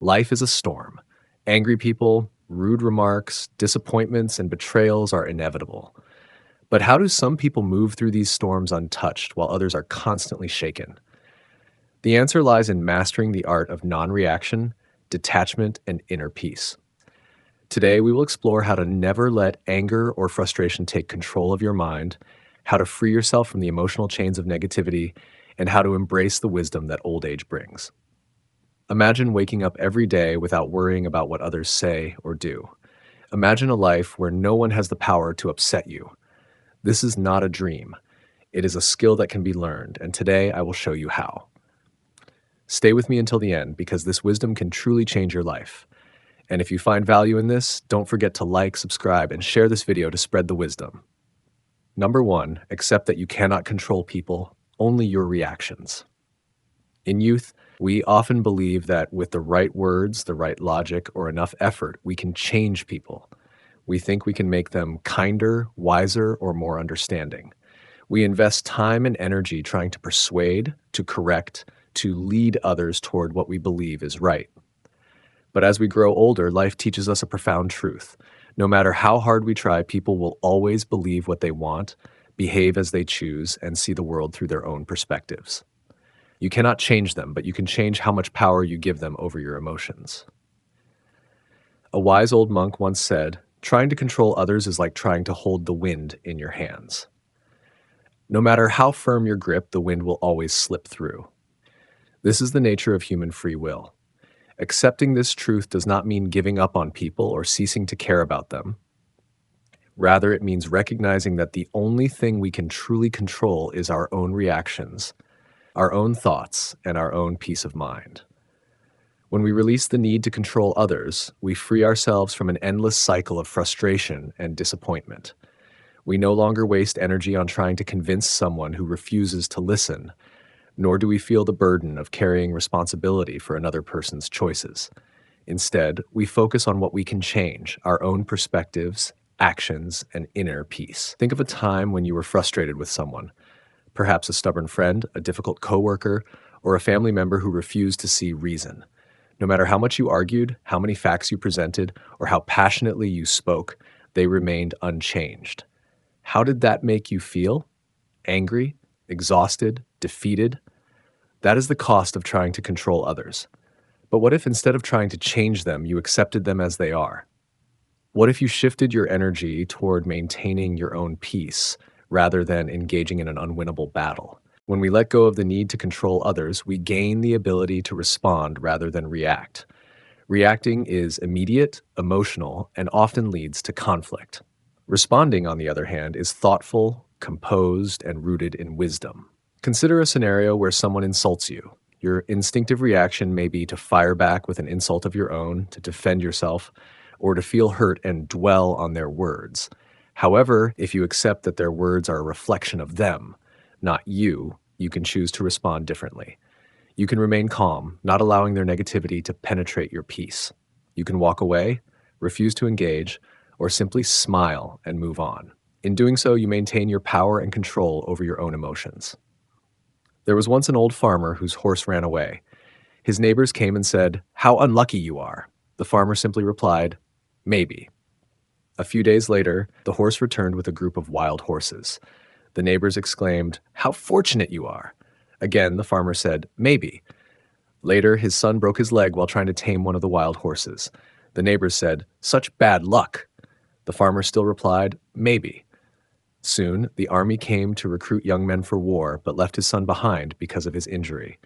Life is a storm. Angry people, rude remarks, disappointments, and betrayals are inevitable. But how do some people move through these storms untouched while others are constantly shaken? The answer lies in mastering the art of non reaction, detachment, and inner peace. Today, we will explore how to never let anger or frustration take control of your mind, how to free yourself from the emotional chains of negativity, and how to embrace the wisdom that old age brings. Imagine waking up every day without worrying about what others say or do. Imagine a life where no one has the power to upset you. This is not a dream. It is a skill that can be learned, and today I will show you how. Stay with me until the end because this wisdom can truly change your life. And if you find value in this, don't forget to like, subscribe, and share this video to spread the wisdom. Number 1, accept that you cannot control people, only your reactions. In youth, we often believe that with the right words, the right logic, or enough effort, we can change people. We think we can make them kinder, wiser, or more understanding. We invest time and energy trying to persuade, to correct, to lead others toward what we believe is right. But as we grow older, life teaches us a profound truth. No matter how hard we try, people will always believe what they want, behave as they choose, and see the world through their own perspectives. You cannot change them, but you can change how much power you give them over your emotions. A wise old monk once said, "Trying to control others is like trying to hold the wind in your hands." No matter how firm your grip, the wind will always slip through. This is the nature of human free will. Accepting this truth does not mean giving up on people or ceasing to care about them. Rather, it means recognizing that the only thing we can truly control is our own reactions, our own thoughts, and our own peace of mind. When we release the need to control others, we free ourselves from an endless cycle of frustration and disappointment. We no longer waste energy on trying to convince someone who refuses to listen, nor do we feel the burden of carrying responsibility for another person's choices. Instead, we focus on what we can change, our own perspectives, actions, and inner peace. Think of a time when you were frustrated with someone, perhaps a stubborn friend, a difficult coworker, or a family member who refused to see reason. No matter how much you argued, how many facts you presented, or how passionately you spoke, they remained unchanged. How did that make you feel? Angry? Exhausted? Defeated? That is the cost of trying to control others. But what if instead of trying to change them, you accepted them as they are? What if you shifted your energy toward maintaining your own peace rather than engaging in an unwinnable battle? When we let go of the need to control others, we gain the ability to respond rather than react. Reacting is immediate, emotional, and often leads to conflict. Responding, on the other hand, is thoughtful, composed, and rooted in wisdom. Consider a scenario where someone insults you. Your instinctive reaction may be to fire back with an insult of your own, to defend yourself, or to feel hurt and dwell on their words. However, if you accept that their words are a reflection of them, not you, you can choose to respond differently. You can remain calm, not allowing their negativity to penetrate your peace. You can walk away, refuse to engage, or simply smile and move on. In doing so, you maintain your power and control over your own emotions. There was once an old farmer whose horse ran away. His neighbors came and said, "How unlucky you are." The farmer simply replied, "Maybe." A few days later, the horse returned with a group of wild horses. The neighbors exclaimed, "How fortunate you are." Again, the farmer said, "Maybe." Later, his son broke his leg while trying to tame one of the wild horses. The neighbors said, "Such bad luck." The farmer still replied, "Maybe." Soon, the army came to recruit young men for war, but left his son behind because of his injury.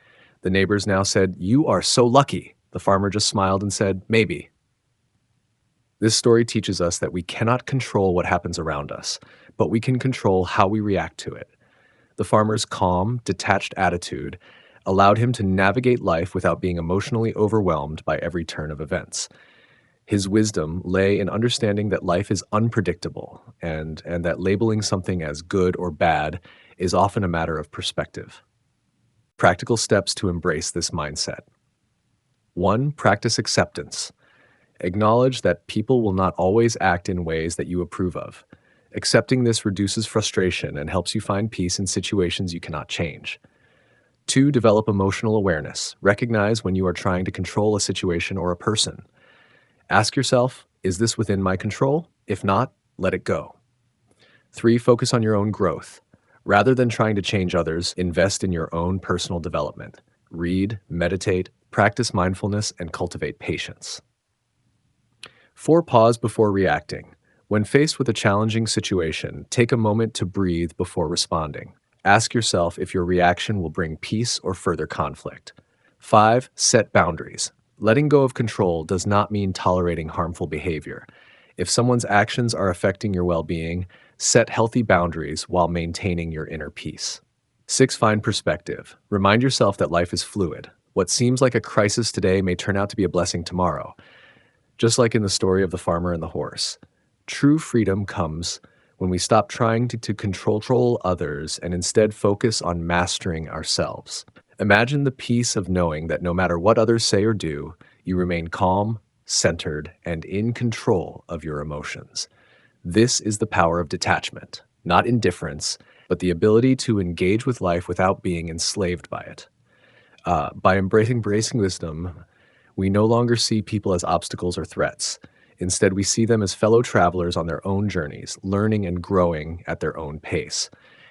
The neighbors now said, "You are so lucky." The farmer just smiled and said, "Maybe." This story teaches us that we cannot control what happens around us, but we can control how we react to it. The farmer's calm, detached attitude allowed him to navigate life without being emotionally overwhelmed by every turn of events. His wisdom lay in understanding that life is unpredictable and that labeling something as good or bad is often a matter of perspective. Practical steps to embrace this mindset. 1. Practice acceptance. Acknowledge that people will not always act in ways that you approve of. Accepting this reduces frustration and helps you find peace in situations you cannot change. 2, develop emotional awareness. Recognize when you are trying to control a situation or a person. Ask yourself, is this within my control? If not, let it go. 3, focus on your own growth. Rather than trying to change others, invest in your own personal development. Read, meditate, practice mindfulness, and cultivate patience. 4, pause before reacting. When faced with a challenging situation, take a moment to breathe before responding. Ask yourself if your reaction will bring peace or further conflict. 5, set boundaries. Letting go of control does not mean tolerating harmful behavior. If someone's actions are affecting your well-being, set healthy boundaries while maintaining your inner peace. 6, find perspective. Remind yourself that life is fluid. What seems like a crisis today may turn out to be a blessing tomorrow. Just like in the story of the farmer and the horse. True freedom comes when we stop trying to control others and instead focus on mastering ourselves. Imagine the peace of knowing that no matter what others say or do, you remain calm, centered, and in control of your emotions. This is the power of detachment, not indifference, but the ability to engage with life without being enslaved by it. By embracing wisdom, we no longer see people as obstacles or threats. Instead, we see them as fellow travelers on their own journeys, learning and growing at their own pace.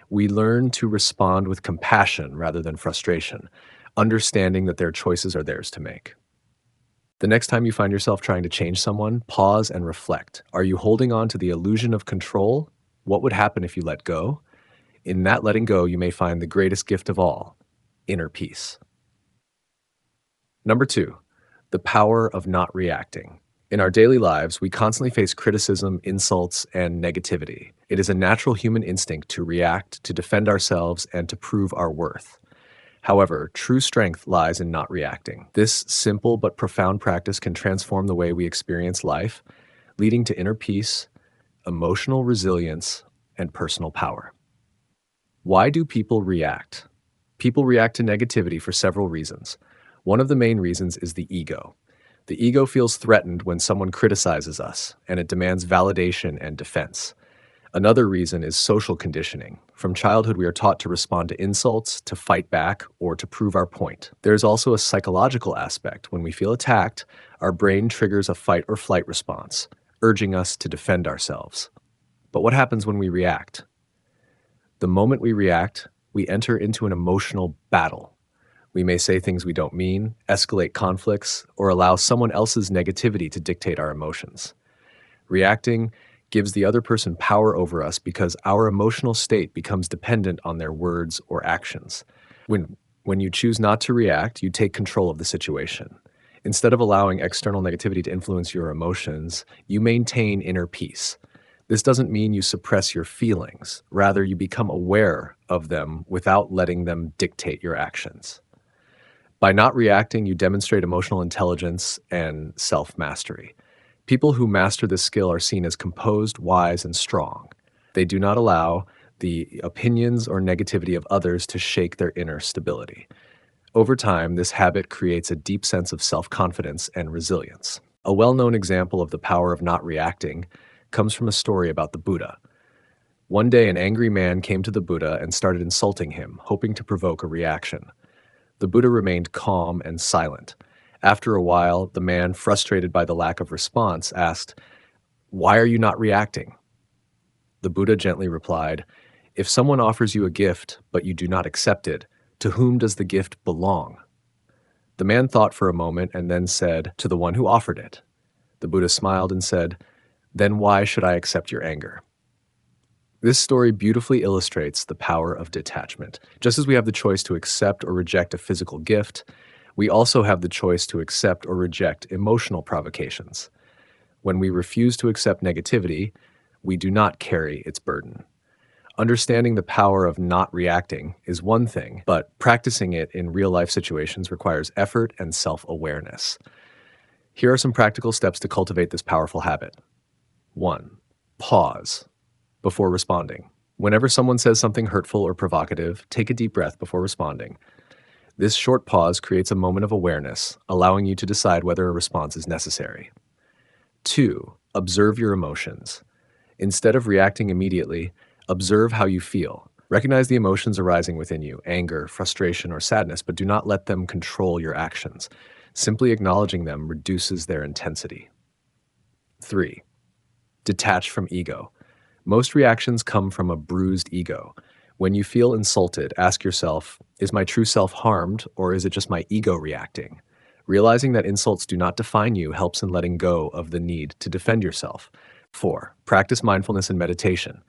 We learn to respond with compassion rather than frustration, understanding that their choices are theirs to make. The next time you find yourself trying to change someone, pause and reflect. Are you holding on to the illusion of control? What would happen if you let go? In that letting go, you may find the greatest gift of all, inner peace. Number 2, the power of not reacting. In our daily lives, we constantly face criticism, insults, and negativity. It is a natural human instinct to react, to defend ourselves, and to prove our worth. However, true strength lies in not reacting. This simple but profound practice can transform the way we experience life, leading to inner peace, emotional resilience, and personal power. Why do people react? People react to negativity for several reasons. One of the main reasons is the ego. The ego feels threatened when someone criticizes us, and it demands validation and defense. Another reason is social conditioning. From childhood, we are taught to respond to insults, to fight back, or to prove our point. There's also a psychological aspect. When we feel attacked, our brain triggers a fight or flight response, urging us to defend ourselves. But what happens when we react? The moment we react, we enter into an emotional battle. We may say things we don't mean, escalate conflicts, or allow someone else's negativity to dictate our emotions. Reacting gives the other person power over us because our emotional state becomes dependent on their words or actions. When you choose not to react, you take control of the situation. Instead of allowing external negativity to influence your emotions, you maintain inner peace. This doesn't mean you suppress your feelings. Rather, you become aware of them without letting them dictate your actions. By not reacting, you demonstrate emotional intelligence and self-mastery. People who master this skill are seen as composed, wise, and strong. They do not allow the opinions or negativity of others to shake their inner stability. Over time, this habit creates a deep sense of self-confidence and resilience. A well-known example of the power of not reacting comes from a story about the Buddha. One day, an angry man came to the Buddha and started insulting him, hoping to provoke a reaction. The Buddha remained calm and silent. After a while, the man, frustrated by the lack of response, asked, "Why are you not reacting?" The Buddha gently replied, "If someone offers you a gift, but you do not accept it, to whom does the gift belong?" The man thought for a moment and then said, "To the one who offered it." The Buddha smiled and said, "Then why should I accept your anger?" This story beautifully illustrates the power of detachment. Just as we have the choice to accept or reject a physical gift, we also have the choice to accept or reject emotional provocations. When we refuse to accept negativity, we do not carry its burden. Understanding the power of not reacting is one thing, but practicing it in real-life situations requires effort and self-awareness. Here are some practical steps to cultivate this powerful habit. 1. Pause before responding. Whenever someone says something hurtful or provocative, take a deep breath before responding. This short pause creates a moment of awareness, allowing you to decide whether a response is necessary. 2. Observe your emotions. Instead of reacting immediately, observe how you feel. Recognize the emotions arising within you: anger, frustration, or sadness, but do not let them control your actions. Simply acknowledging them reduces their intensity. 3. Detach from ego. Most reactions come from a bruised ego. When you feel insulted, ask yourself, is my true self harmed, or is it just my ego reacting? Realizing that insults do not define you helps in letting go of the need to defend yourself. 4. Practice mindfulness and meditation.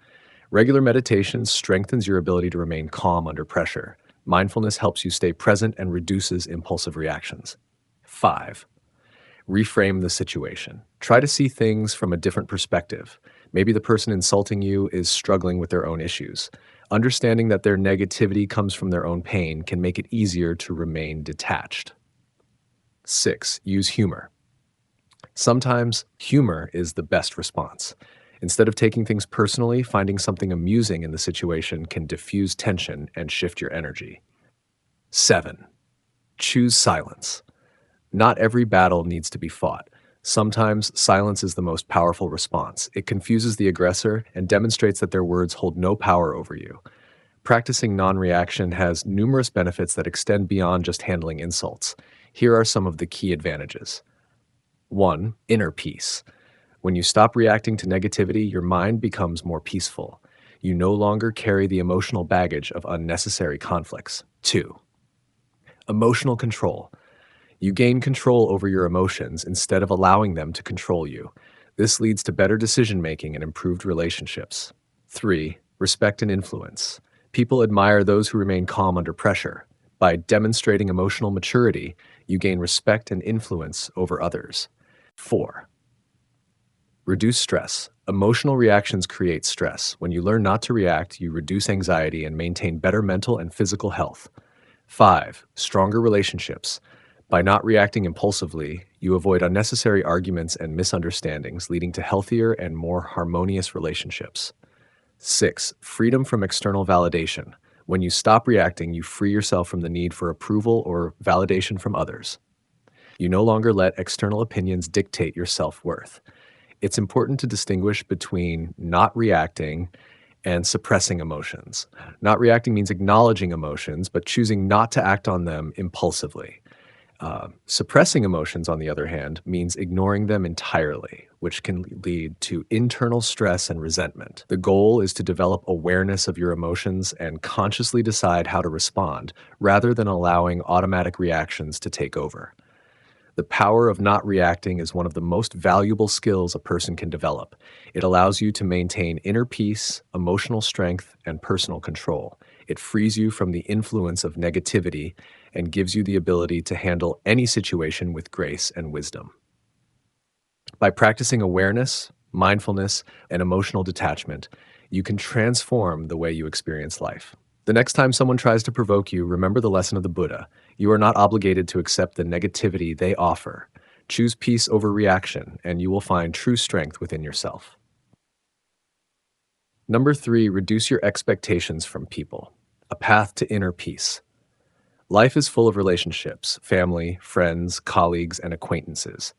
Regular meditation strengthens your ability to remain calm under pressure. Mindfulness helps you stay present and reduces impulsive reactions. 5. Reframe the situation. Try to see things from a different perspective. Maybe the person insulting you is struggling with their own issues. Understanding that their negativity comes from their own pain can make it easier to remain detached. 6. Use humor. Sometimes humor is the best response. Instead of taking things personally, finding something amusing in the situation can diffuse tension and shift your energy. 7. Choose silence. Not every battle needs to be fought. Sometimes silence is the most powerful response. It confuses the aggressor and demonstrates that their words hold no power over you. Practicing non-reaction has numerous benefits that extend beyond just handling insults. Here are some of the key advantages. 1. Inner peace. When you stop reacting to negativity, your mind becomes more peaceful. You no longer carry the emotional baggage of unnecessary conflicts. 2. Emotional control. You gain control over your emotions instead of allowing them to control you. This leads to better decision-making and improved relationships. 3. Respect and influence. People admire those who remain calm under pressure. By demonstrating emotional maturity, you gain respect and influence over others. 4. Reduce stress. Emotional reactions create stress. When you learn not to react, you reduce anxiety and maintain better mental and physical health. 5. Stronger relationships. By not reacting impulsively, you avoid unnecessary arguments and misunderstandings, leading to healthier and more harmonious relationships. 6. Freedom from external validation. When you stop reacting, you free yourself from the need for approval or validation from others. You no longer let external opinions dictate your self-worth. It's important to distinguish between not reacting and suppressing emotions. Not reacting means acknowledging emotions, but choosing not to act on them impulsively. Suppressing emotions, on the other hand, means ignoring them entirely, which can lead to internal stress and resentment. The goal is to develop awareness of your emotions and consciously decide how to respond, rather than allowing automatic reactions to take over. The power of not reacting is one of the most valuable skills a person can develop. It allows you to maintain inner peace, emotional strength, and personal control. It frees you from the influence of negativity and gives you the ability to handle any situation with grace and wisdom. By practicing awareness, mindfulness, and emotional detachment, you can transform the way you experience life. The next time someone tries to provoke you, remember the lesson of the Buddha. You are not obligated to accept the negativity they offer. Choose peace over reaction, and you will find true strength within yourself. Number 3, reduce your expectations from people. A path to inner peace. Life is full of relationships: family, friends, colleagues, and acquaintances.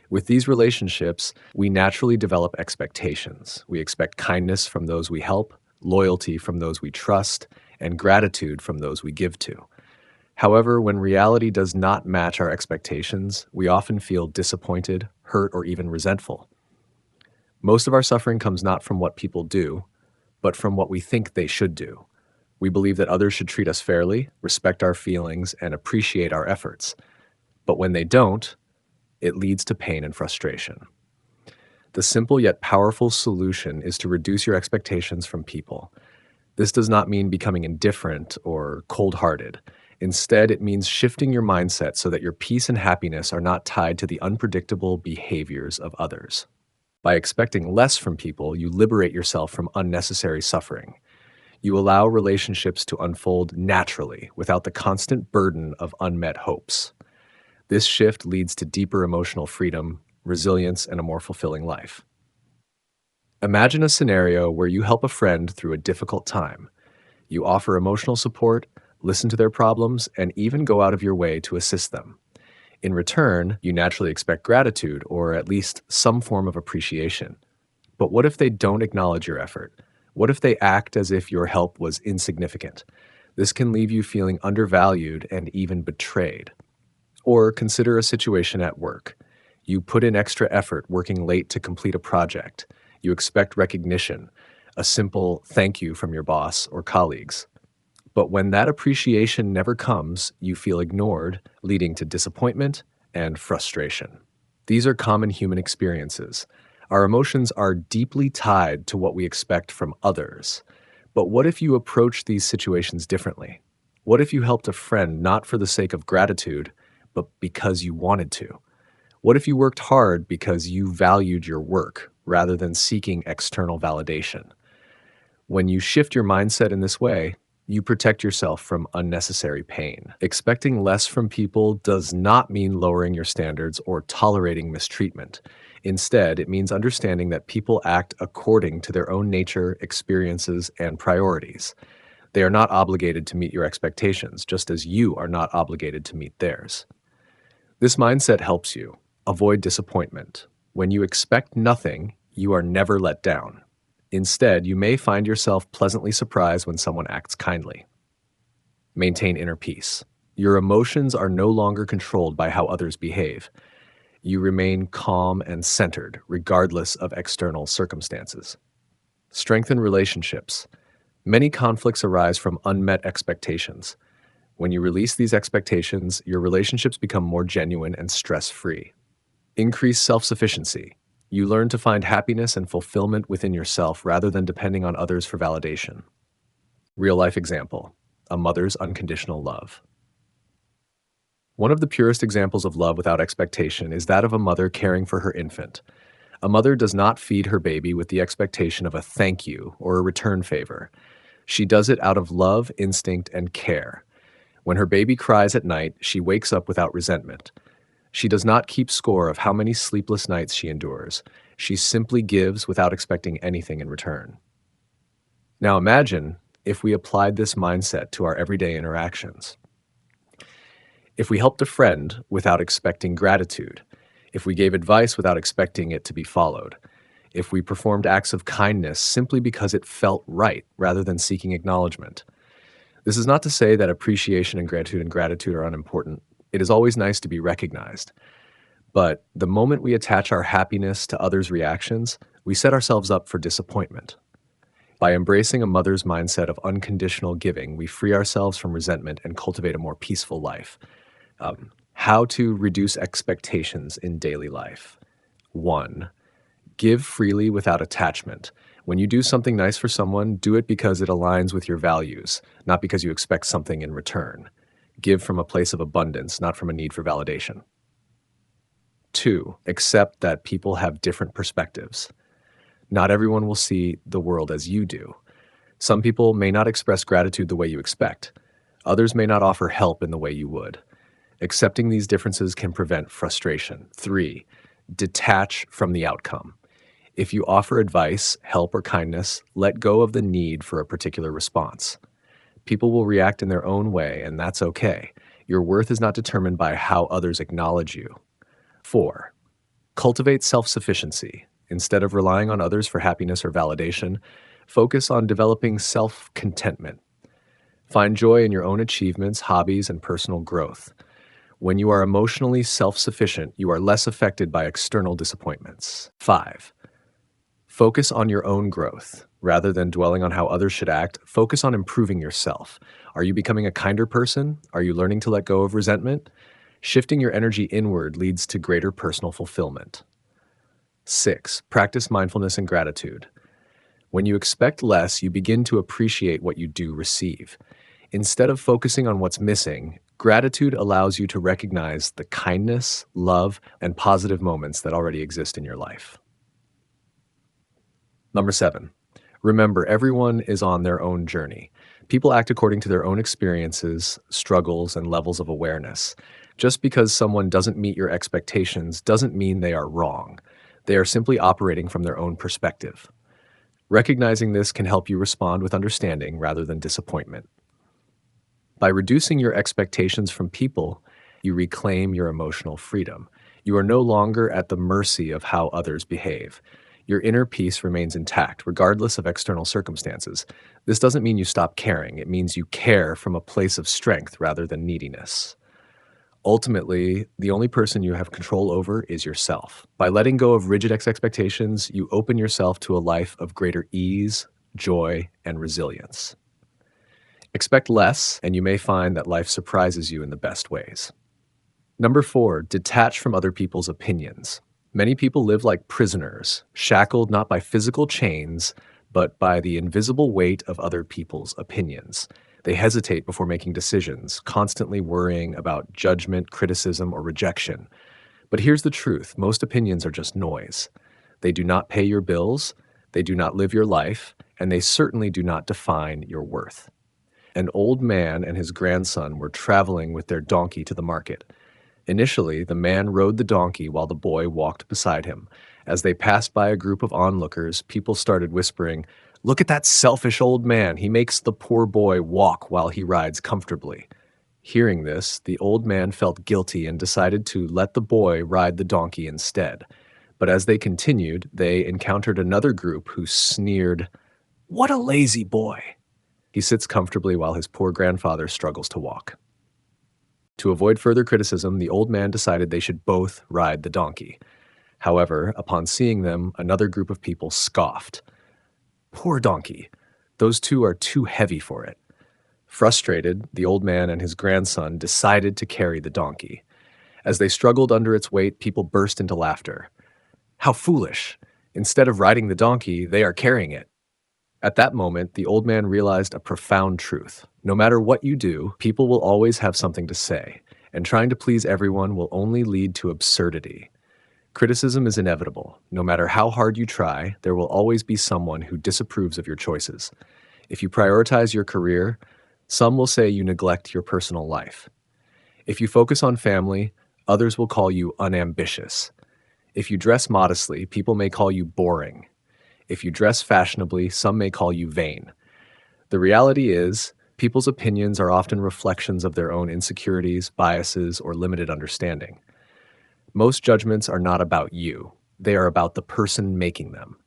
With these relationships, we naturally develop expectations. We expect kindness from those we help, loyalty from those we trust, and gratitude from those we give to. However, when reality does not match our expectations, we often feel disappointed, hurt, or even resentful. Most of our suffering comes not from what people do, but from what we think they should do. We believe that others should treat us fairly, respect our feelings, and appreciate our efforts. But when they don't, it leads to pain and frustration. The simple yet powerful solution is to reduce your expectations from people. This does not mean becoming indifferent or cold-hearted. Instead, it means shifting your mindset so that your peace and happiness are not tied to the unpredictable behaviors of others. By expecting less from people, you liberate yourself from unnecessary suffering. You allow relationships to unfold naturally without the constant burden of unmet hopes. This shift leads to deeper emotional freedom, resilience, and a more fulfilling life. Imagine a scenario where you help a friend through a difficult time. You offer emotional support, listen to their problems, and even go out of your way to assist them. In return, you naturally expect gratitude or at least some form of appreciation. But what if they don't acknowledge your effort? What if they act as if your help was insignificant? This can leave you feeling undervalued and even betrayed. Or consider a situation at work. You put in extra effort working late to complete a project. You expect recognition, a simple thank you from your boss or colleagues. But when that appreciation never comes, you feel ignored, leading to disappointment and frustration. These are common human experiences. Our emotions are deeply tied to what we expect from others. But what if you approach these situations differently? What if you helped a friend not for the sake of gratitude, but because you wanted to? What if you worked hard because you valued your work rather than seeking external validation? When you shift your mindset in this way, you protect yourself from unnecessary pain. Expecting less from people does not mean lowering your standards or tolerating mistreatment. Instead, it means understanding that people act according to their own nature, experiences, and priorities. They are not obligated to meet your expectations, just as you are not obligated to meet theirs. This mindset helps you avoid disappointment. When you expect nothing, you are never let down. Instead, you may find yourself pleasantly surprised when someone acts kindly. Maintain inner peace. Your emotions are no longer controlled by how others behave. You remain calm and centered, regardless of external circumstances. Strengthen relationships. Many conflicts arise from unmet expectations. When you release these expectations, your relationships become more genuine and stress-free. Increase self-sufficiency. You learn to find happiness and fulfillment within yourself rather than depending on others for validation. Real-life example: a mother's unconditional love. One of the purest examples of love without expectation is that of a mother caring for her infant. A mother does not feed her baby with the expectation of a thank you or a return favor. She does it out of love, instinct, and care. When her baby cries at night, she wakes up without resentment. She does not keep score of how many sleepless nights she endures. She simply gives without expecting anything in return. Now imagine if we applied this mindset to our everyday interactions. If we helped a friend without expecting gratitude, if we gave advice without expecting it to be followed, if we performed acts of kindness simply because it felt right rather than seeking acknowledgement. This is not to say that appreciation and gratitude are unimportant. It is always nice to be recognized. But the moment we attach our happiness to others' reactions, we set ourselves up for disappointment. By embracing a mother's mindset of unconditional giving, we free ourselves from resentment and cultivate a more peaceful life. How to reduce expectations in daily life. 1. Give freely without attachment. When you do something nice for someone, do it because it aligns with your values, not because you expect something in return. Give from a place of abundance, not from a need for validation. 2. Accept that people have different perspectives. Not everyone will see the world as you do. Some people may not express gratitude the way you expect. Others may not offer help in the way you would. Accepting these differences can prevent frustration. 3. Detach from the outcome. If you offer advice, help, or kindness, let go of the need for a particular response. People will react in their own way, and that's okay. Your worth is not determined by how others acknowledge you. 4. Cultivate self-sufficiency. Instead of relying on others for happiness or validation, focus on developing self-contentment. Find joy in your own achievements, hobbies, and personal growth. When you are emotionally self-sufficient, you are less affected by external disappointments. 5. Focus on your own growth. Rather than dwelling on how others should act, focus on improving yourself. Are you becoming a kinder person? Are you learning to let go of resentment? Shifting your energy inward leads to greater personal fulfillment. 6. Practice mindfulness and gratitude. When you expect less, you begin to appreciate what you do receive. Instead of focusing on what's missing, gratitude allows you to recognize the kindness, love, and positive moments that already exist in your life. Number 7. Remember, everyone is on their own journey. People act according to their own experiences, struggles, and levels of awareness. Just because someone doesn't meet your expectations doesn't mean they are wrong. They are simply operating from their own perspective. Recognizing this can help you respond with understanding rather than disappointment. By reducing your expectations from people, you reclaim your emotional freedom. You are no longer at the mercy of how others behave. Your inner peace remains intact, regardless of external circumstances. This doesn't mean you stop caring. It means you care from a place of strength rather than neediness. Ultimately, the only person you have control over is yourself. By letting go of rigid expectations, you open yourself to a life of greater ease, joy, and resilience. Expect less, and you may find that life surprises you in the best ways. Number 4, detach from other people's opinions. Many people live like prisoners, shackled not by physical chains, but by the invisible weight of other people's opinions. They hesitate before making decisions, constantly worrying about judgment, criticism, or rejection. But here's the truth: most opinions are just noise. They do not pay your bills, they do not live your life, and they certainly do not define your worth. An old man and his grandson were traveling with their donkey to the market. Initially, the man rode the donkey while the boy walked beside him. As they passed by a group of onlookers, people started whispering, "Look at that selfish old man. He makes the poor boy walk while he rides comfortably." Hearing this, the old man felt guilty and decided to let the boy ride the donkey instead. But as they continued, they encountered another group who sneered, "What a lazy boy! He sits comfortably while his poor grandfather struggles to walk." To avoid further criticism, the old man decided they should both ride the donkey. However, upon seeing them, another group of people scoffed. "Poor donkey. Those two are too heavy for it." Frustrated, the old man and his grandson decided to carry the donkey. As they struggled under its weight, people burst into laughter. "How foolish! Instead of riding the donkey, they are carrying it." At that moment, the old man realized a profound truth. No matter what you do, people will always have something to say, and trying to please everyone will only lead to absurdity. Criticism is inevitable. No matter how hard you try, there will always be someone who disapproves of your choices. If you prioritize your career, some will say you neglect your personal life. If you focus on family, others will call you unambitious. If you dress modestly, people may call you boring. If you dress fashionably, some may call you vain. The reality is, people's opinions are often reflections of their own insecurities, biases, or limited understanding. Most judgments are not about you. They are about the person making them.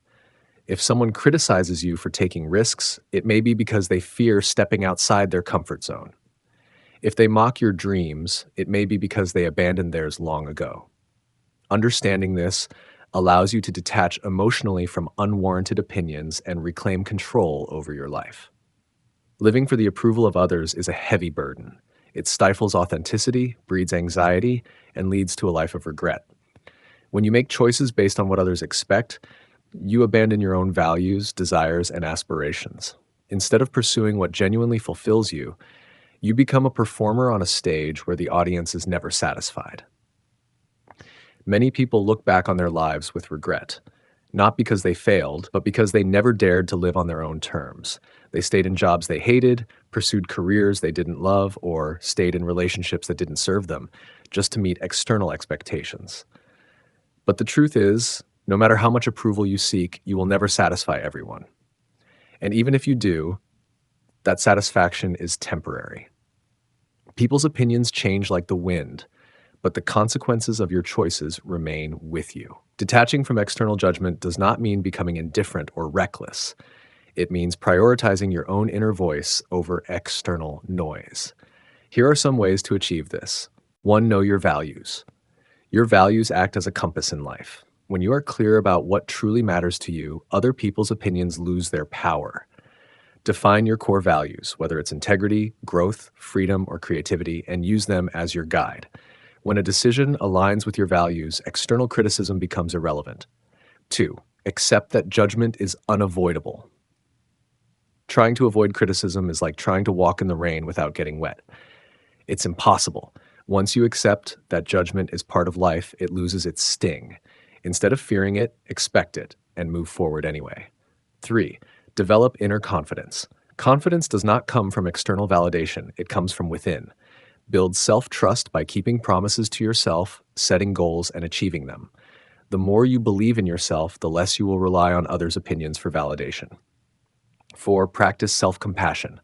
If someone criticizes you for taking risks, it may be because they fear stepping outside their comfort zone. If they mock your dreams, it may be because they abandoned theirs long ago. Understanding this allows you to detach emotionally from unwarranted opinions and reclaim control over your life. Living for the approval of others is a heavy burden. It stifles authenticity, breeds anxiety, and leads to a life of regret. When you make choices based on what others expect, you abandon your own values, desires, and aspirations. Instead of pursuing what genuinely fulfills you, you become a performer on a stage where the audience is never satisfied. Many people look back on their lives with regret, not because they failed, but because they never dared to live on their own terms. They stayed in jobs they hated, pursued careers they didn't love, or stayed in relationships that didn't serve them, just to meet external expectations. But the truth is, no matter how much approval you seek, you will never satisfy everyone. And even if you do, that satisfaction is temporary. People's opinions change like the wind, but the consequences of your choices remain with you. Detaching from external judgment does not mean becoming indifferent or reckless. It means prioritizing your own inner voice over external noise. Here are some ways to achieve this. 1. Know your values. Your values act as a compass in life. When you are clear about what truly matters to you, other people's opinions lose their power. Define your core values, whether it's integrity, growth, freedom, or creativity, and use them as your guide. When a decision aligns with your values, external criticism becomes irrelevant. 2. Accept that judgment is unavoidable. Trying to avoid criticism is like trying to walk in the rain without getting wet. It's impossible. Once you accept that judgment is part of life, it loses its sting. Instead of fearing it, expect it and move forward anyway. 3. Develop inner confidence. Confidence does not come from external validation, it comes from within. Build self-trust by keeping promises to yourself, setting goals, and achieving them. The more you believe in yourself, the less you will rely on others' opinions for validation. 4. Practice self-compassion.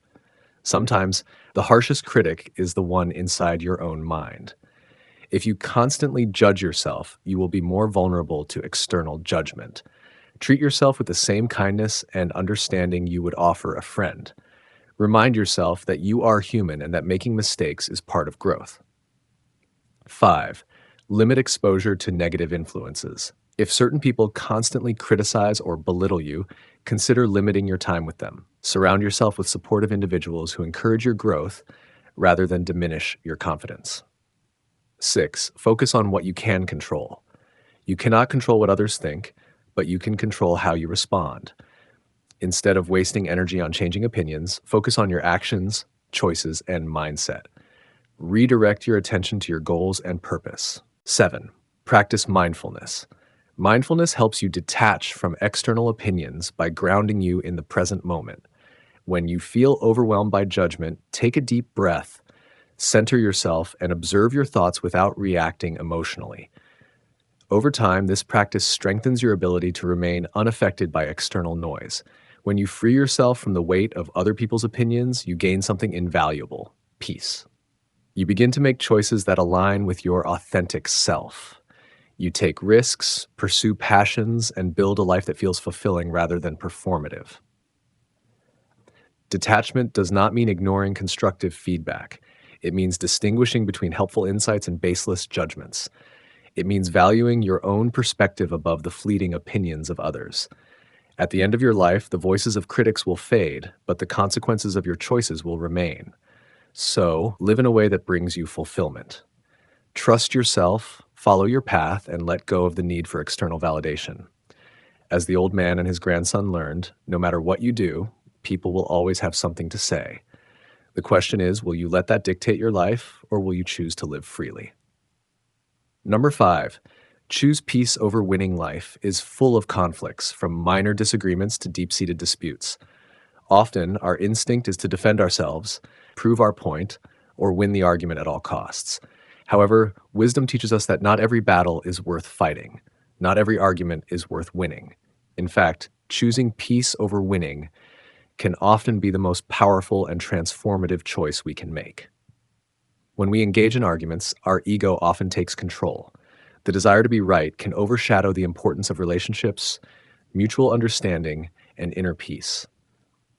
Sometimes, the harshest critic is the one inside your own mind. If you constantly judge yourself, you will be more vulnerable to external judgment. Treat yourself with the same kindness and understanding you would offer a friend. Remind yourself that you are human and that making mistakes is part of growth. 5. Limit exposure to negative influences. If certain people constantly criticize or belittle you, consider limiting your time with them. Surround yourself with supportive individuals who encourage your growth rather than diminish your confidence. 6. Focus on what you can control. You cannot control what others think, but you can control how you respond. Instead of wasting energy on changing opinions, focus on your actions, choices, and mindset. Redirect your attention to your goals and purpose. 7. Practice mindfulness. Mindfulness helps you detach from external opinions by grounding you in the present moment. When you feel overwhelmed by judgment, take a deep breath, center yourself, and observe your thoughts without reacting emotionally. Over time, this practice strengthens your ability to remain unaffected by external noise. When you free yourself from the weight of other people's opinions, you gain something invaluable: peace. You begin to make choices that align with your authentic self. You take risks, pursue passions, and build a life that feels fulfilling rather than performative. Detachment does not mean ignoring constructive feedback. It means distinguishing between helpful insights and baseless judgments. It means valuing your own perspective above the fleeting opinions of others. At the end of your life, the voices of critics will fade, but the consequences of your choices will remain. So, live in a way that brings you fulfillment. Trust yourself, follow your path, and let go of the need for external validation. As the old man and his grandson learned, no matter what you do, people will always have something to say. The question is, will you let that dictate your life, or will you choose to live freely? Number 5, choose peace over winning. Life is full of conflicts, from minor disagreements to deep-seated disputes. Often, our instinct is to defend ourselves, prove our point, or win the argument at all costs. However, wisdom teaches us that not every battle is worth fighting. Not every argument is worth winning. In fact, choosing peace over winning can often be the most powerful and transformative choice we can make. When we engage in arguments, our ego often takes control. The desire to be right can overshadow the importance of relationships, mutual understanding, and inner peace.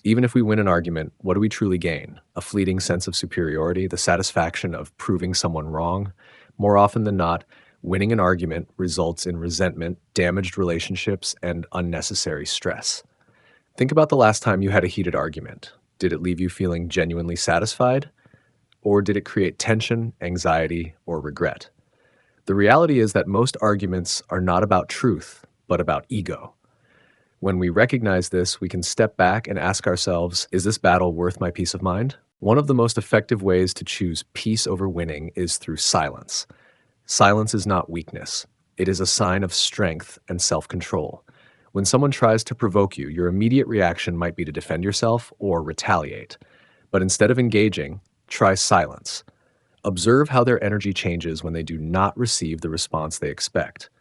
Even if we win an argument, what do we truly gain? A fleeting sense of superiority, the satisfaction of proving someone wrong? More often than not, winning an argument results in resentment, damaged relationships, and unnecessary stress. Think about the last time you had a heated argument. Did it leave you feeling genuinely satisfied? Or did it create tension, anxiety, or regret? The reality is that most arguments are not about truth, but about ego. When we recognize this, we can step back and ask ourselves, is this battle worth my peace of mind? One of the most effective ways to choose peace over winning is through silence. Silence is not weakness. It is a sign of strength and self-control. When someone tries to provoke you, your immediate reaction might be to defend yourself or retaliate. But instead of engaging, try silence. Observe how their energy changes when they do not receive the response they expect.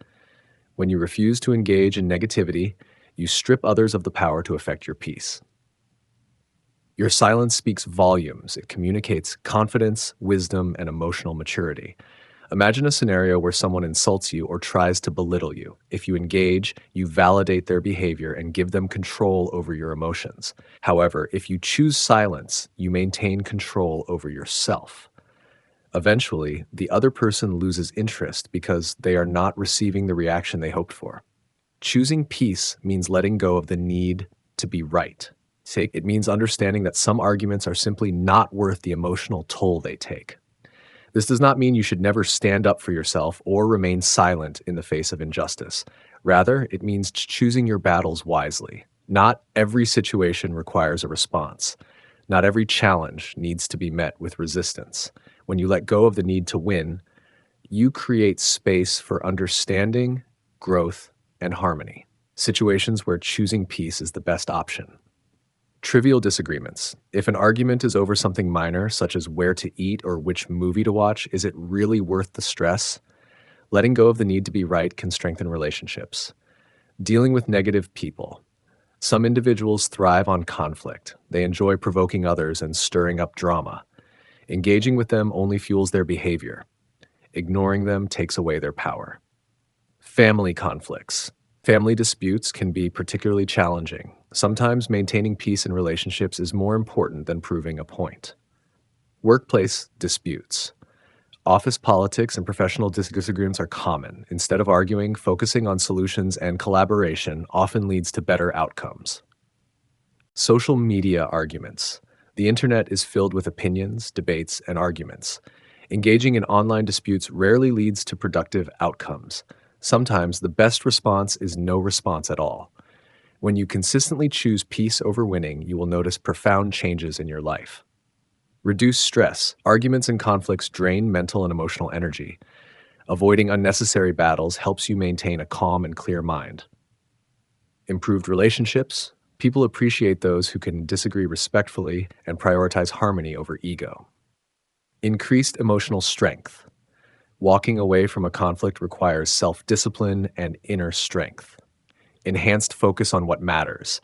When you refuse to engage in negativity, you strip others of the power to affect your peace. Your silence speaks volumes. It communicates confidence, wisdom, and emotional maturity. Imagine a scenario where someone insults you or tries to belittle you. If you engage, you validate their behavior and give them control over your emotions. However, if you choose silence, you maintain control over yourself. Eventually, the other person loses interest because they are not receiving the reaction they hoped for. Choosing peace means letting go of the need to be right. It means understanding that some arguments are simply not worth the emotional toll they take. This does not mean you should never stand up for yourself or remain silent in the face of injustice. Rather, it means choosing your battles wisely. Not every situation requires a response. Not every challenge needs to be met with resistance. When you let go of the need to win, you create space for understanding, growth, and harmony. Situations where choosing peace is the best option. Trivial disagreements. If an argument is over something minor, such as where to eat or which movie to watch, is it really worth the stress? Letting go of the need to be right can strengthen relationships. Dealing with negative people. Some individuals thrive on conflict. They enjoy provoking others and stirring up drama. Engaging with them only fuels their behavior. Ignoring them takes away their power. Family conflicts. Family disputes can be particularly challenging. Sometimes maintaining peace in relationships is more important than proving a point. Workplace disputes. Office politics and professional disagreements are common. Instead of arguing, focusing on solutions and collaboration often leads to better outcomes. Social media arguments. The internet is filled with opinions, debates, and arguments. Engaging in online disputes rarely leads to productive outcomes. Sometimes the best response is no response at all. When you consistently choose peace over winning, you will notice profound changes in your life. Reduce stress. Arguments and conflicts drain mental and emotional energy. Avoiding unnecessary battles helps you maintain a calm and clear mind. Improved relationships. People appreciate those who can disagree respectfully and prioritize harmony over ego. Increased emotional strength. Walking away from a conflict requires self-discipline and inner strength. Enhanced focus on what matters.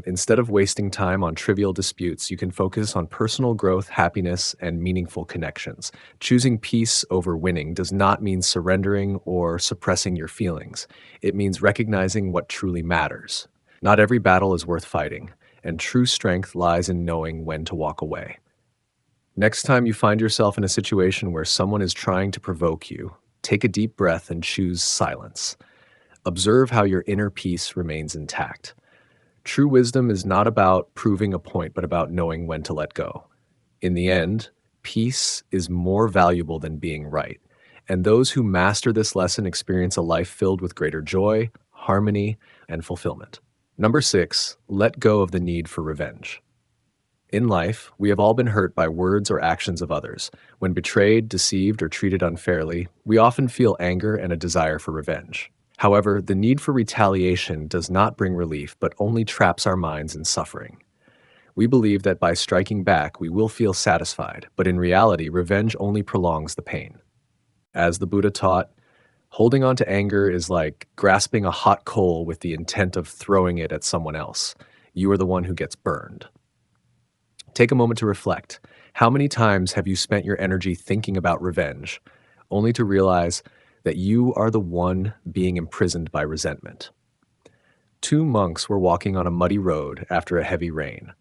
Instead of wasting time on trivial disputes, you can focus on personal growth, happiness, and meaningful connections. Choosing peace over winning does not mean surrendering or suppressing your feelings. It means recognizing what truly matters. Not every battle is worth fighting, and true strength lies in knowing when to walk away. Next time you find yourself in a situation where someone is trying to provoke you, take a deep breath and choose silence. Observe how your inner peace remains intact. True wisdom is not about proving a point, but about knowing when to let go. In the end, peace is more valuable than being right. And those who master this lesson experience a life filled with greater joy, harmony, and fulfillment. Number 6, let go of the need for revenge. In life, we have all been hurt by words or actions of others. When betrayed, deceived, or treated unfairly, we often feel anger and a desire for revenge. However, the need for retaliation does not bring relief, but only traps our minds in suffering. We believe that by striking back, we will feel satisfied, but in reality, revenge only prolongs the pain. As the Buddha taught, holding on to anger is like grasping a hot coal with the intent of throwing it at someone else. You are the one who gets burned. Take a moment to reflect. How many times have you spent your energy thinking about revenge, only to realize that you are the one being imprisoned by resentment? Two monks were walking on a muddy road after a heavy rain.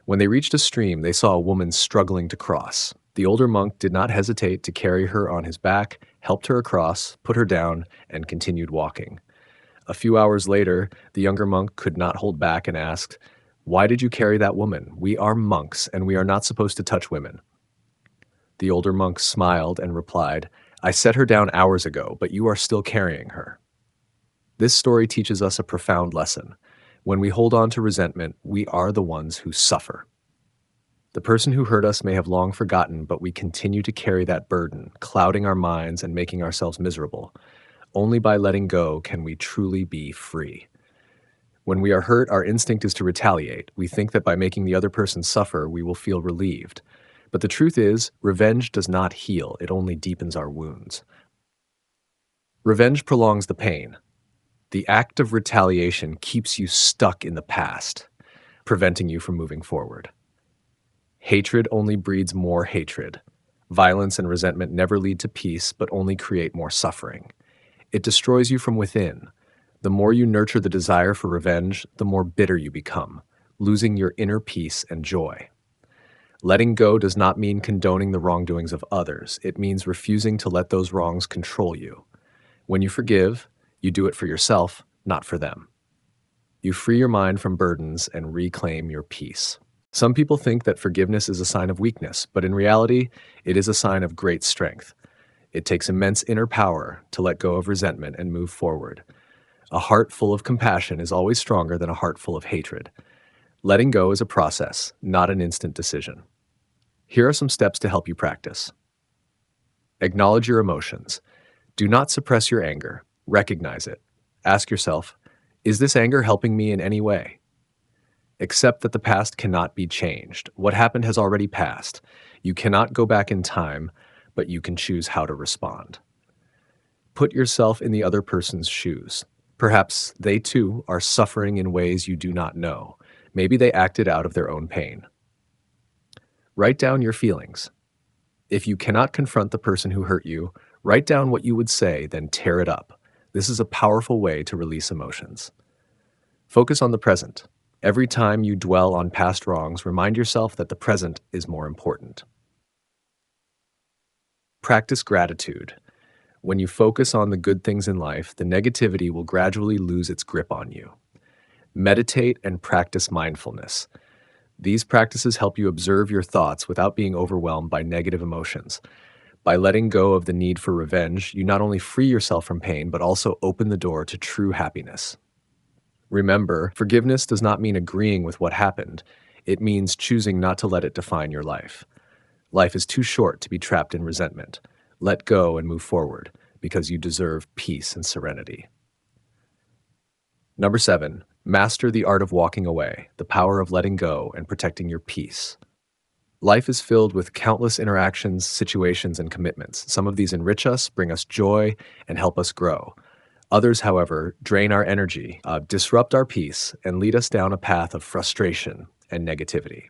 When they reached a stream, they saw a woman struggling to cross. The older monk did not hesitate to carry her on his back, helped her across, put her down, and continued walking. A few hours later, the younger monk could not hold back and asked, "Why did you carry that woman? We are monks, and we are not supposed to touch women." The older monk smiled and replied, "I set her down hours ago, but you are still carrying her." This story teaches us a profound lesson. When we hold on to resentment, we are the ones who suffer. The person who hurt us may have long forgotten, but we continue to carry that burden, clouding our minds and making ourselves miserable. Only by letting go can we truly be free. When we are hurt, our instinct is to retaliate. We think that by making the other person suffer, we will feel relieved. But the truth is, revenge does not heal, it only deepens our wounds. Revenge prolongs the pain. The act of retaliation keeps you stuck in the past, preventing you from moving forward. Hatred only breeds more hatred. Violence and resentment never lead to peace, but only create more suffering. It destroys you from within. The more you nurture the desire for revenge, the more bitter you become, losing your inner peace and joy. Letting go does not mean condoning the wrongdoings of others. It means refusing to let those wrongs control you. When you forgive, you do it for yourself, not for them. You free your mind from burdens and reclaim your peace. Some people think that forgiveness is a sign of weakness, but in reality, it is a sign of great strength. It takes immense inner power to let go of resentment and move forward. A heart full of compassion is always stronger than a heart full of hatred. Letting go is a process, not an instant decision. Here are some steps to help you practice. Acknowledge your emotions. Do not suppress your anger. Recognize it. Ask yourself, is this anger helping me in any way? Accept that the past cannot be changed. What happened has already passed. You cannot go back in time, but you can choose how to respond. Put yourself in the other person's shoes. Perhaps they too are suffering in ways you do not know. Maybe they acted out of their own pain. Write down your feelings. If you cannot confront the person who hurt you, write down what you would say, then tear it up. This is a powerful way to release emotions. Focus on the present. Every time you dwell on past wrongs, remind yourself that the present is more important. Practice gratitude. When you focus on the good things in life, the negativity will gradually lose its grip on you. Meditate and practice mindfulness. These practices help you observe your thoughts without being overwhelmed by negative emotions. By letting go of the need for revenge, you not only free yourself from pain, but also open the door to true happiness. Remember, forgiveness does not mean agreeing with what happened. It means choosing not to let it define your life. Life is too short to be trapped in resentment. Let go and move forward, because you deserve peace and serenity. Number 7, master the art of walking away, the power of letting go and protecting your peace. Life is filled with countless interactions, situations, and commitments. Some of these enrich us, bring us joy, and help us grow. Others, however, drain our energy, disrupt our peace, and lead us down a path of frustration and negativity.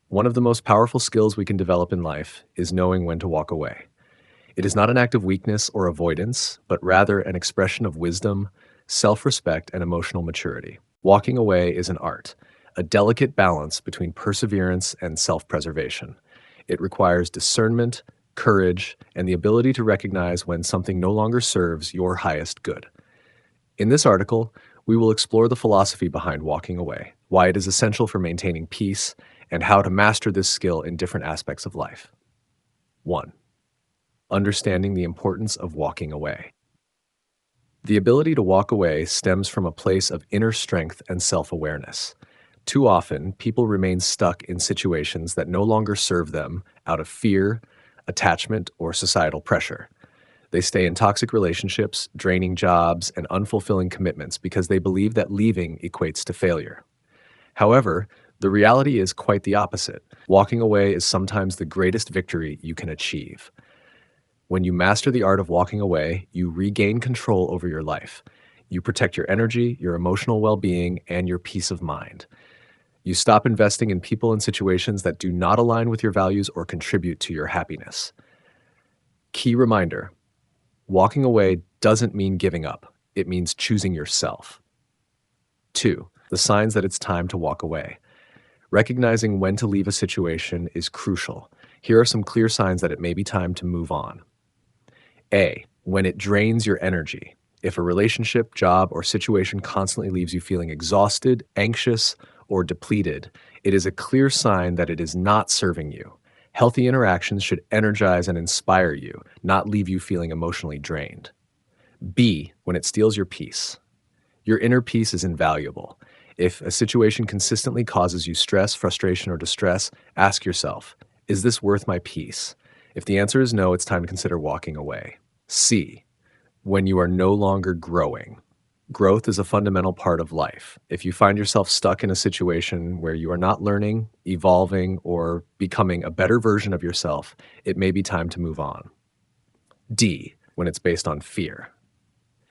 One of the most powerful skills we can develop in life is knowing when to walk away. It is not an act of weakness or avoidance, but rather an expression of wisdom, self-respect, and emotional maturity. Walking away is an art, a delicate balance between perseverance and self-preservation. It requires discernment, courage, and the ability to recognize when something no longer serves your highest good. In this article, we will explore the philosophy behind walking away, why it is essential for maintaining peace, and how to master this skill in different aspects of life. 1. Understanding the importance of walking away. The ability to walk away stems from a place of inner strength and self-awareness. Too often, people remain stuck in situations that no longer serve them out of fear, attachment, or societal pressure. They stay in toxic relationships, draining jobs, and unfulfilling commitments because they believe that leaving equates to failure. However, the reality is quite the opposite. Walking away is sometimes the greatest victory you can achieve. When you master the art of walking away, you regain control over your life. You protect your energy, your emotional well-being, and your peace of mind. You stop investing in people and situations that do not align with your values or contribute to your happiness. Key reminder: walking away doesn't mean giving up. It means choosing yourself. 2. The signs that it's time to walk away. Recognizing when to leave a situation is crucial. Here are some clear signs that it may be time to move on. A. When it drains your energy. If a relationship, job, or situation constantly leaves you feeling exhausted, anxious, or depleted, it is a clear sign that it is not serving you. Healthy interactions should energize and inspire you, not leave you feeling emotionally drained. B. When it steals your peace. Your inner peace is invaluable. If a situation consistently causes you stress, frustration, or distress, ask yourself, is this worth my peace? If the answer is no, it's time to consider walking away. C. When you are no longer growing. Growth is a fundamental part of life. If you find yourself stuck in a situation where you are not learning, evolving, or becoming a better version of yourself, it may be time to move on. D. When it's based on fear.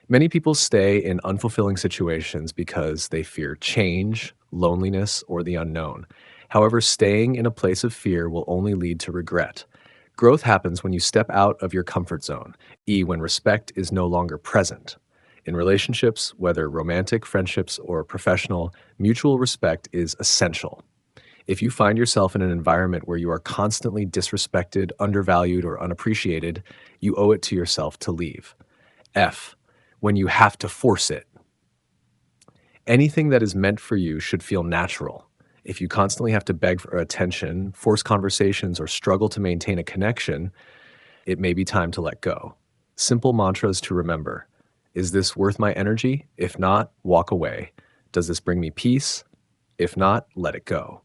Many people stay in unfulfilling situations because they fear change, loneliness, or the unknown. However, staying in a place of fear will only lead to regret. Growth happens when you step out of your comfort zone. E. When respect is no longer present. In relationships, whether romantic, friendships, or professional, mutual respect is essential. If you find yourself in an environment where you are constantly disrespected, undervalued, or unappreciated, you owe it to yourself to leave. F. When you have to force it. Anything that is meant for you should feel natural. If you constantly have to beg for attention, force conversations, or struggle to maintain a connection, it may be time to let go. Simple mantras to remember. Is this worth my energy? If not, walk away. Does this bring me peace? If not, let it go.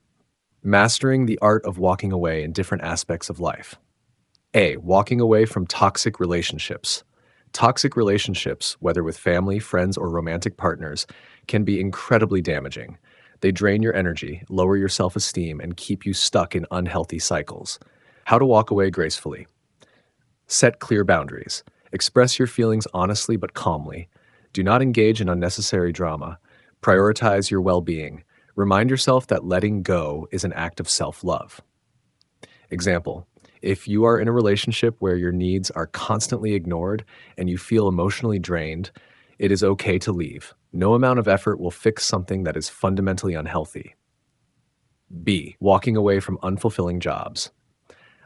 Mastering the art of walking away in different aspects of life. A. Walking away from toxic relationships. Toxic relationships, whether with family, friends, or romantic partners, can be incredibly damaging. They drain your energy, lower your self-esteem, and keep you stuck in unhealthy cycles. How to walk away gracefully. Set clear boundaries. Express your feelings honestly but calmly. Do not engage in unnecessary drama. Prioritize your well-being. Remind yourself that letting go is an act of self-love. Example: If you are in a relationship where your needs are constantly ignored and you feel emotionally drained, it is okay to leave. No amount of effort will fix something that is fundamentally unhealthy. B. Walking away from unfulfilling jobs.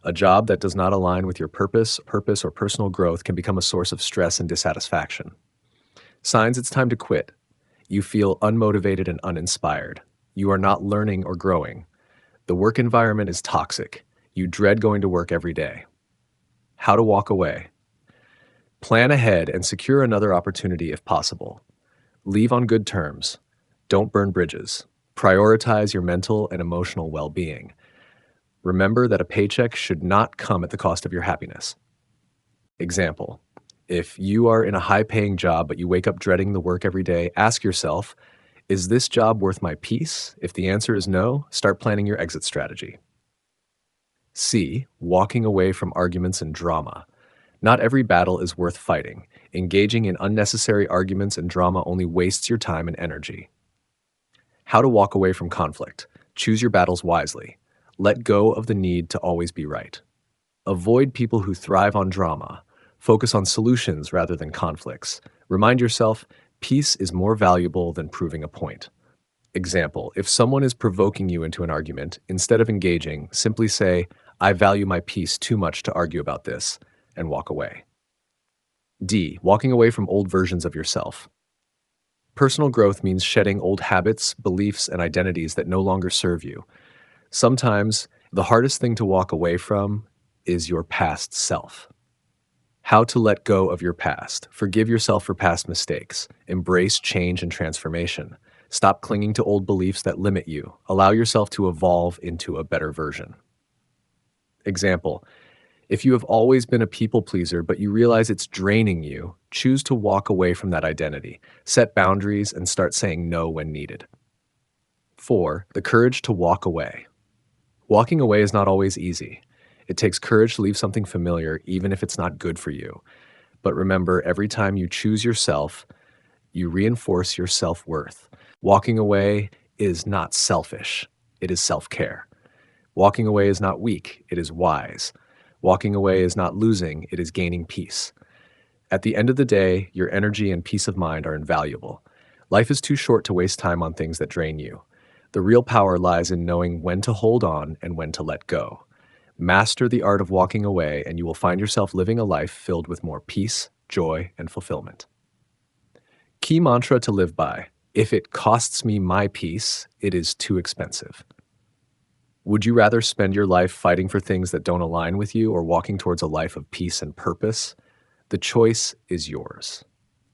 A job that does not align with your purpose, or personal growth can become a source of stress and dissatisfaction. Signs it's time to quit. You feel unmotivated and uninspired. You are not learning or growing. The work environment is toxic. You dread going to work every day. How to walk away. Plan ahead and secure another opportunity if possible. Leave on good terms. Don't burn bridges. Prioritize your mental and emotional well-being. Remember that a paycheck should not come at the cost of your happiness. Example: if you are in a high-paying job but you wake up dreading the work every day, ask yourself, is this job worth my peace? If the answer is no, start planning your exit strategy. C. Walking away from arguments and drama. Not every battle is worth fighting. Engaging in unnecessary arguments and drama only wastes your time and energy. How to walk away from conflict. Choose your battles wisely. Let go of the need to always be right. Avoid people who thrive on drama. Focus on solutions rather than conflicts. Remind yourself, peace is more valuable than proving a point. Example: if someone is provoking you into an argument, instead of engaging, simply say, I value my peace too much to argue about this, and walk away. D. Walking away from old versions of yourself. Personal growth means shedding old habits, beliefs, and identities that no longer serve you. Sometimes, the hardest thing to walk away from is your past self. How to let go of your past. Forgive yourself for past mistakes. Embrace change and transformation. Stop clinging to old beliefs that limit you. Allow yourself to evolve into a better version. Example: if you have always been a people pleaser but you realize it's draining you, choose to walk away from that identity. Set boundaries and start saying no when needed. 4. The courage to walk away. Walking away is not always easy. It takes courage to leave something familiar, even if it's not good for you. But remember, every time you choose yourself, you reinforce your self-worth. Walking away is not selfish. It is self-care. Walking away is not weak. It is wise. Walking away is not losing. It is gaining peace. At the end of the day, your energy and peace of mind are invaluable. Life is too short to waste time on things that drain you. The real power lies in knowing when to hold on and when to let go. Master the art of walking away, and you will find yourself living a life filled with more peace, joy, and fulfillment. Key mantra to live by: if it costs me my peace, it is too expensive. Would you rather spend your life fighting for things that don't align with you or walking towards a life of peace and purpose? The choice is yours.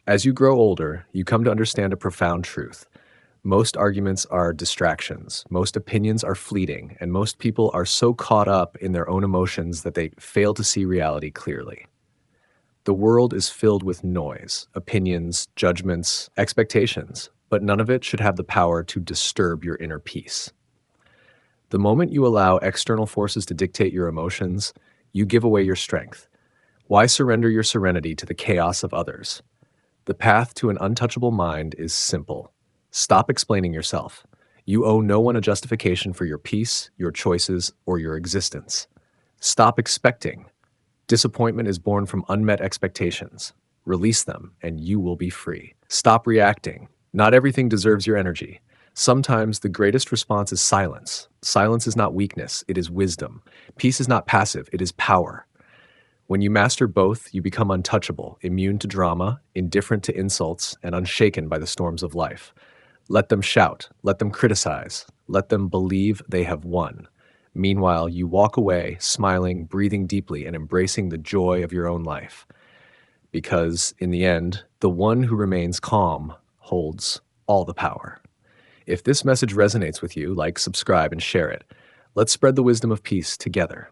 As you grow older, you come to understand a profound truth. Most arguments are distractions, most opinions are fleeting, and most people are so caught up in their own emotions that they fail to see reality clearly. The world is filled with noise, opinions, judgments, expectations, but none of it should have the power to disturb your inner peace. The moment you allow external forces to dictate your emotions, you give away your strength. Why surrender your serenity to the chaos of others? The path to an untouchable mind is simple. Stop explaining yourself. You owe no one a justification for your peace, your choices, or your existence. Stop expecting. Disappointment is born from unmet expectations. Release them, and you will be free. Stop reacting. Not everything deserves your energy. Sometimes the greatest response is silence. Silence is not weakness, it is wisdom. Peace is not passive, it is power. When you master both, you become untouchable, immune to drama, indifferent to insults, and unshaken by the storms of life. Let them shout, let them criticize, let them believe they have won. Meanwhile, you walk away, smiling, breathing deeply, and embracing the joy of your own life. Because, in the end, the one who remains calm holds all the power. If this message resonates with you, like, subscribe, and share it. Let's spread the wisdom of peace together.